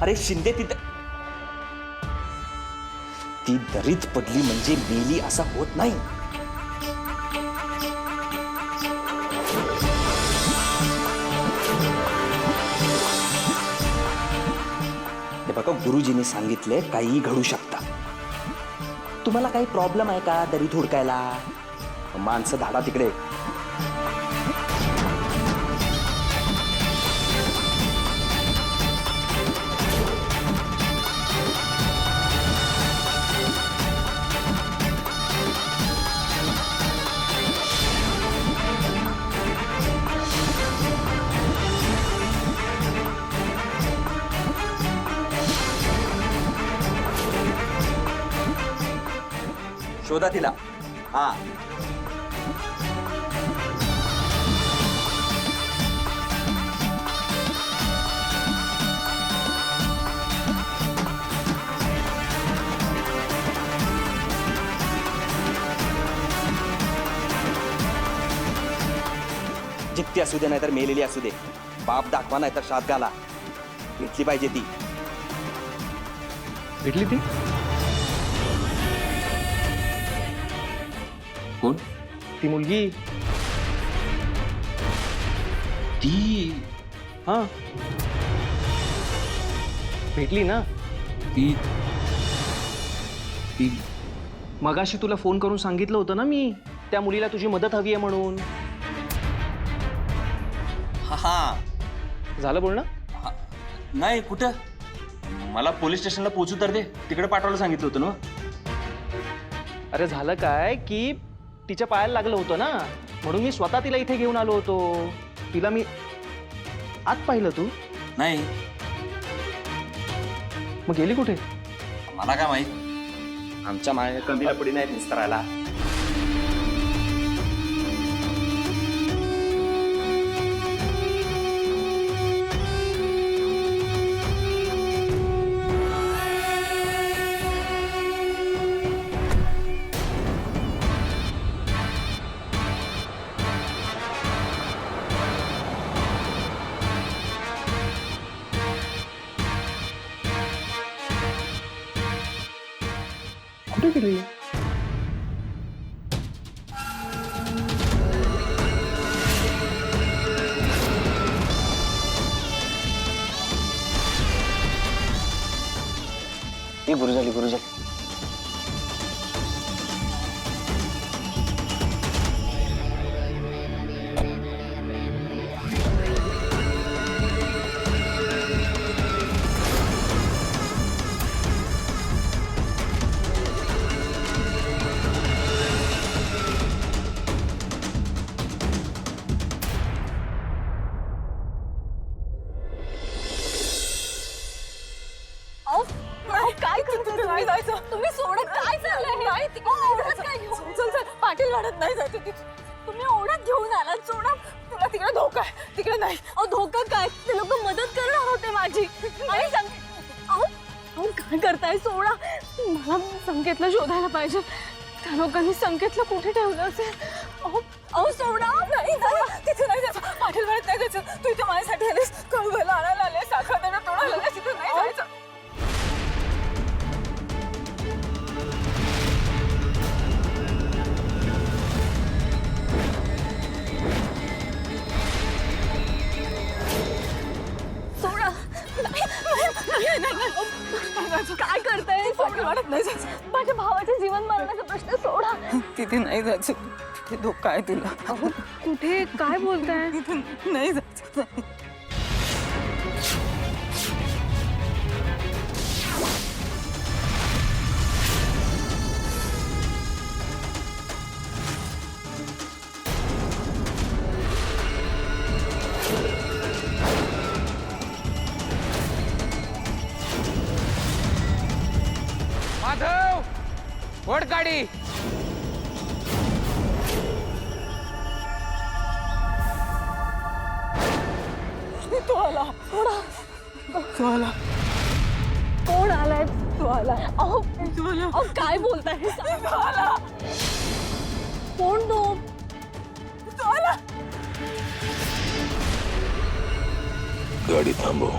अरे शिंदे ती दरीत पडली म्हणजे मेली असं होत नाही. हे बघा, गुरुजींनी सांगितले काहीही घडू शकतं. तुम्हाला काही प्रॉब्लेम आहे का दरीत हुडकायला? माणसं धाडा तिकडे. शोधा तिला. हा, जित्ती असू दे नाहीतर मेलेली असू दे, बाप दाखवा नाहीतर शाद घाला. भेटली पाहिजे ती. भेटली ती? कोण? ती मुलगी. ती हा, भेटली ना. ती ती मगाशी तुला फोन करून सांगितलं होतं ना मी, त्या मुलीला तुझी मदत हवी आहे म्हणून. हा, झालं बोलणं? नाही कुठं. मला पोलीस स्टेशनला पोहोचू तर दे, तिकडे पाठवायला सांगितलं होतं ना. अरे झालं काय की तिच्या पायाला लागलं होतं ना, म्हणून मी स्वतः तिला इथे घेऊन आलो होतो. तिला मी आत पाहिलं. तू नाही, मग गेली कुठे? मला काय माहित. आमच्या मागे कमीला पुढे नाही निस्तरायला. कुठे गेली? गुरु झाली, गुरु झाली. काय करतो नाही जायचं. तुम्ही सोडत काय चाललंय? नाही ओढत काय घेऊन चल चल. पाटील वाढत नाही जायचं. तुम्ही ओढत घेऊन आलात. सोडा. तुला तिकडे धोका आहे. तिकडे नाही. अहो धोका काय? ते लोक मदत करणार होते माझी. आणि अहो काय करताय? सोडा. मला संकेतला शोधायला पाहिजे. त्या लोकांनी संकेतला कुठे ठेवलं असेल? अहो सोडा. नाही तिथे नाही जायचं. पाटील वाढत नाही जायचं. तू इथे माझ्यासाठी आलीस. कळवला आणायला आले. साखर देणं तोडायला आले. तिथे नाही जायचं. काय करताय? वाटत नाही जायचं. माझ्या भावाच्या जीवन मरणाचा प्रश्न सोडा. तिथे नाही जायचं. तिथे धोका आहे तुला. कुठे? काय बोलताय? तिथे नाही जायचं. माधव, ओढ गाडी. तो आला. तो आला. कोण आलाय? तो आला. अहो तो आला. अहो काय बोलताय? तो आला. कोण तो? तो आला. गाडी थांबव.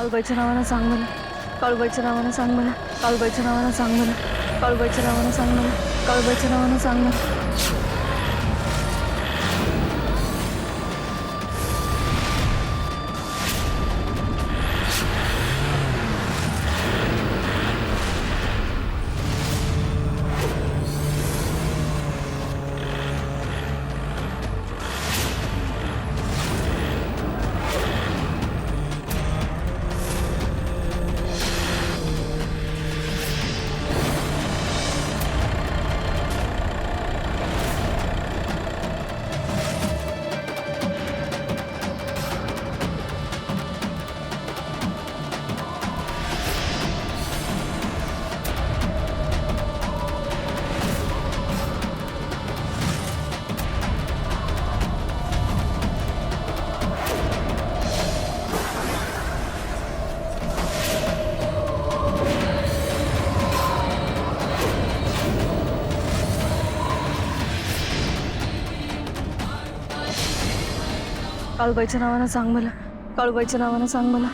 काळूबाईच्या नावानं सांग मला, काळूबाईच्या नावानं सांग मला, काळूबाईच्या नावानं सांग मला, काळूबाईच्या नावानं सांग मला, काळूबाईच्या नावानं सांग मला. काळूबाईच्या नावानं सांग मला, काळूबाईच्या नावानं सांग मला.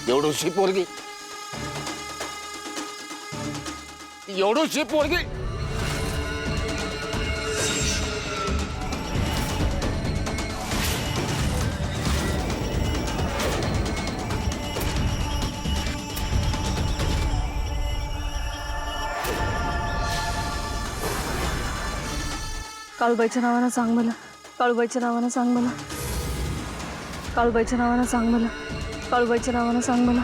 एवढूशी पोरगी, एवढूशी पोरगी. काळूबाईच्या नावानं सांग मला, काळूबाईच्या नावानं सांग मला, काळूबाईच्या नावानं सांग मला, काळूबाईच्या नावानं सांग मला.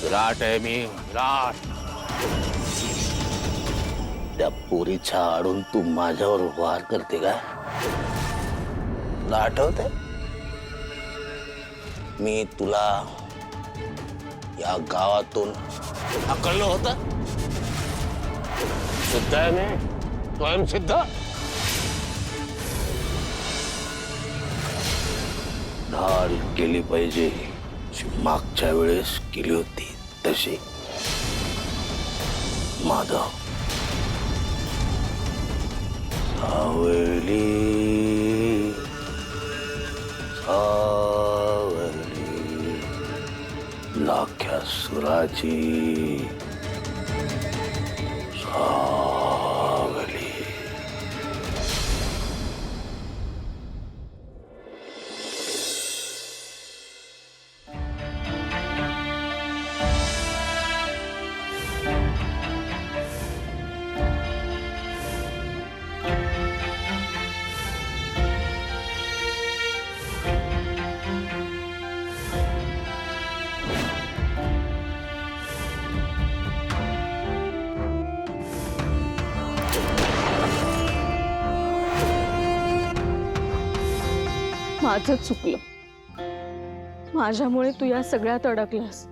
विराट आहे मी, विराट. त्या पोरीच्या आडून तू माझ्यावर वार करते का? तुला आठवतंय मी तुला या गावातून हाकललं होतं? सिद्ध आहे मी, स्वयंसिद्ध. ढाल केली पाहिजे मागच्या वेळेस केली होती तशी. माधव, सावली सावली लाख्या सुराची सावली. माझं चुकलं, माझ्यामुळे तू या सगळ्यात अडकलास.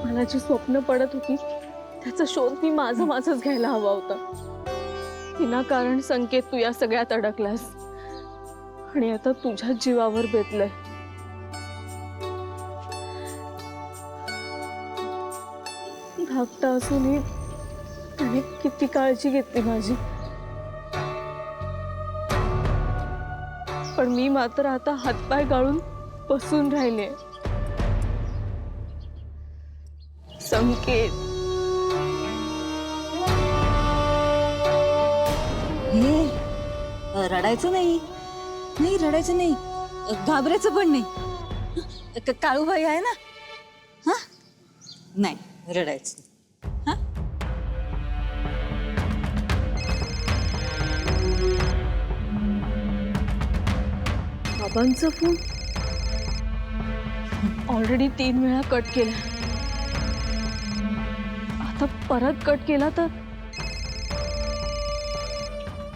मला जी स्वप्न पडत होती त्याचा शोध मी माझंच घ्यायला हवा होता. विनाकारण संकेत तू या सगळ्यात अडकलास आणि आता तुझ्या जीवावर बेतलंय. धाकटा असूनही त्याने किती काळजी घेतली माझी, पण मी मात्र आता हातपाय गाळून बसून राहिले. संकेत, हे रडायचं नाही, नाही रडायचं नाही, घाबरायचं पण नाही. काळूबाई आहे ना, हा नाही रडायचं. हा बाबांचा फोन ऑलरेडी 3 वेळा कट केला. आता परत कट केला तर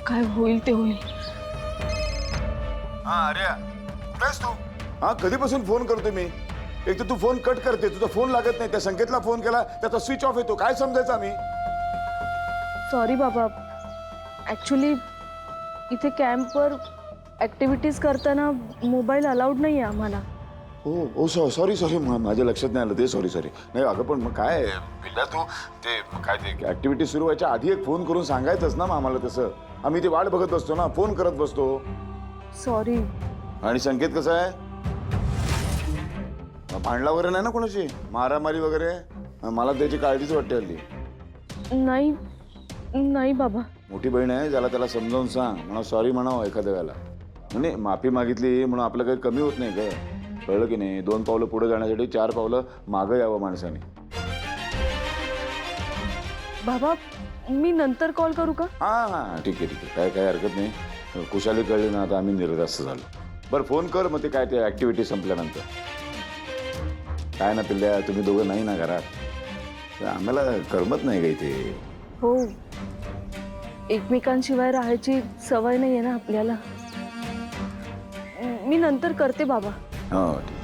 काय होईल ते होईल. हा आर्या, कुठेस तू? हा कधीपासून फोन करतोय मी. एक तर तू फोन कट करते, तुझा फोन लागत नाही. त्या संकेतला फोन केला, त्याचा स्विच ऑफ येतो. काय समजायचं आम्ही? सॉरी बाबा, ॲक्च्युली इथे कॅम्पवर ॲक्टिव्हिटीज करताना मोबाईल अलाउड नाही आहे आम्हाला. हो सॉरी सॉरी, माझ्या लक्षात नाही आलं ते. सॉरी नाही अगं, पण मग काय पिल्ला, तू ते काय ते ऍक्टिव्हिटी सुरू व्हायच्या आधी एक फोन करून सांगायचंच ना मग आम्हाला. तसं आम्ही ती वाट बघत बसतो ना, फोन करत बसतो. सॉरी. आणि संकेत कसा आहे? भांडला वगैरे नाही ना कोणाची, मारामारी वगैरे? मला त्याची काळजीच वाटते हल्ली. नाही नाही बाबा. मोठी बहीण आहे, ज्याला त्याला समजावून सांग, म्हणा सॉरी म्हणावं एखाद्या वेळेला. म्हणजे माफी मागितली म्हणून आपलं काही कमी होत नाही का? कळलं की नाही? 2 पावलं पुढे जाण्यासाठी 4 पावलं मागं यावं माणसाने. बाबा मी नंतर कॉल करू का? हा ठीक आहे, काय हरकत नाही. कुशाली कळली ना, आता आम्ही निर्धास्त झालो. बरं फोन कर मग, ते काय ते ऍक्टिव्हिटी संपल्यानंतर. काय ना पिल्ल्या, तुम्ही दोघं नाही ना घरात, तर आम्हाला करमत नाही का इथे? हो, एकमेकांशिवाय राहायची सवय नाही आहे ना आपल्याला. मी नंतर करते बाबा. हो ठीक.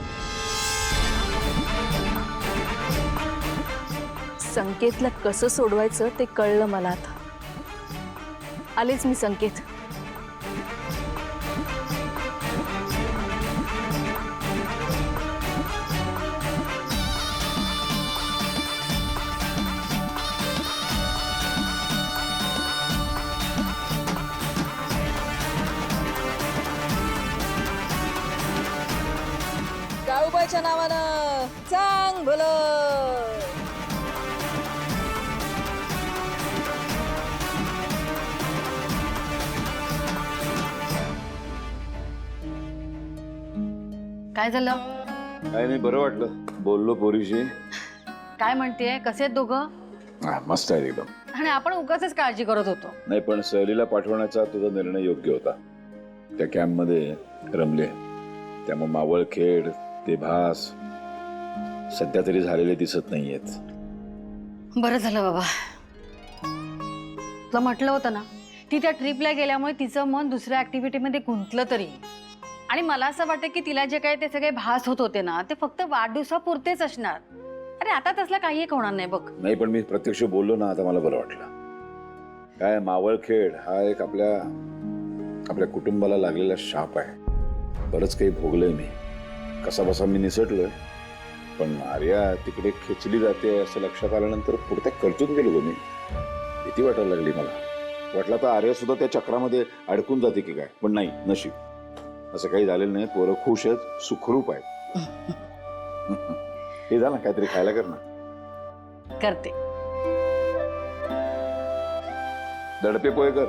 संकेतला कसं सोडवायचं ते कळलं मला आता. आलेच मी संकेत. काळूबाईच्या नावानं चांग भलं. काय झालं? काय नाही, बरं वाटलं बोललो पोरीशी. काय म्हणतेय? कसे आहेत दोघं? मस्त आहे एकदम. आणि आपण उगाचच काळजी करत होतो. नाही, पण सहलीला पाठवण्याचा तुझा निर्णय योग्य होता. त्या कॅम्पमध्ये रमले, त्यामुळे मावळ खेड ते भास सध्या तरी झालेले दिसत नाहीयेत. बरं झालं बाबा. तुला म्हटलं होतं ना, ती त्या ट्रिपला गेल्यामुळे तिचं मन दुसऱ्या ऍक्टिव्हिटीमध्ये गुंतलं तरी. आणि मला असं वाटतं की तिला जे काही ते सगळे भास होत होते ना, ते फक्त वाढदिवसापुरतेच असणार. अरे आता तसला काही एक होणार नाही बघ. नाही, पण मी प्रत्यक्ष बोललो ना, आता मला बरं वाटलं. काय मावळखेड हा एक आपल्या कुटुंबाला लागलेला शाप आहे. बरंच काही भोगलंय मी, कसा बसा मी निसटलोय. पण आर्या तिकडे खेचली जाते असं लक्षात आल्यानंतर पुढे खर्चून गेलो मी. भीती वाटायला लागली मला. वाटलं तर आर्या सुद्धा त्या चक्रामध्ये अडकून जाते की काय, पण नाही, नशीब असं काही झालेलं नाही. पोरं खुश आहेत, सुखरूप आहेत. हे झालं काहीतरी खायला कर ना. करते. दडपे पोहे कर.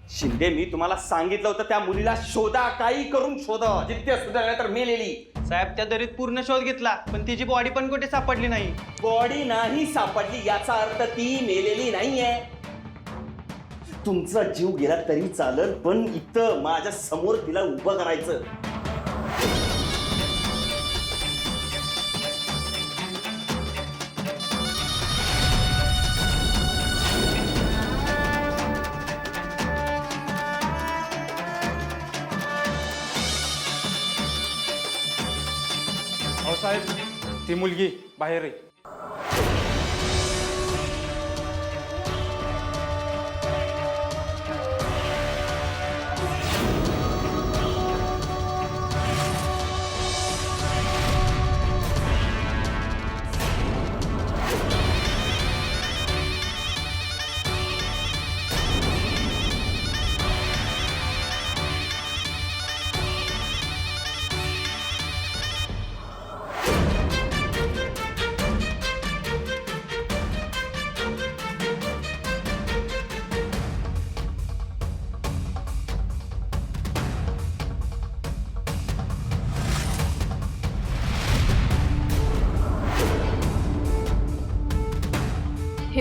शिंदे, मी तुम्हाला सांगितलं होतं त्या मुलीला शोधा, काही करून शोधा. जिथे सुधारला तर मेलेली. साहेब, त्या दरीत पूर्ण शोध घेतला, पण तिची बॉडी पण कुठे सापडली नाही. बॉडी नाही सापडली याचा अर्थ ती मेलेली नाहीये. तुमचा जीव गेला तरी चालल, पण इथं माझ्या समोर तिला उभं करायचं. साहेब, ती मुलगी बाहेर आहे.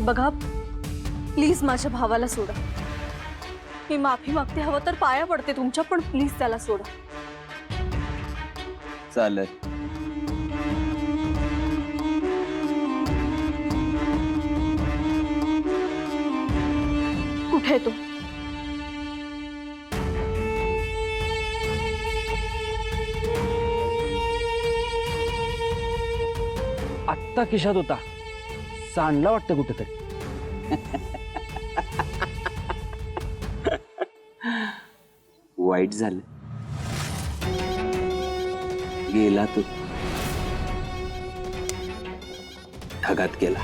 बघा प्लीज माझ्या भावाला सोडा. मी माफी मागते, हवं तर पाया पडते तुमच्या, पण प्लीज त्याला सोडा. चालत. कुठे आहे तो? आत्ता खिशात होता, सांडला वाटतं कुठेतरी. वाईट झालं, गेला तो, ढगात गेला.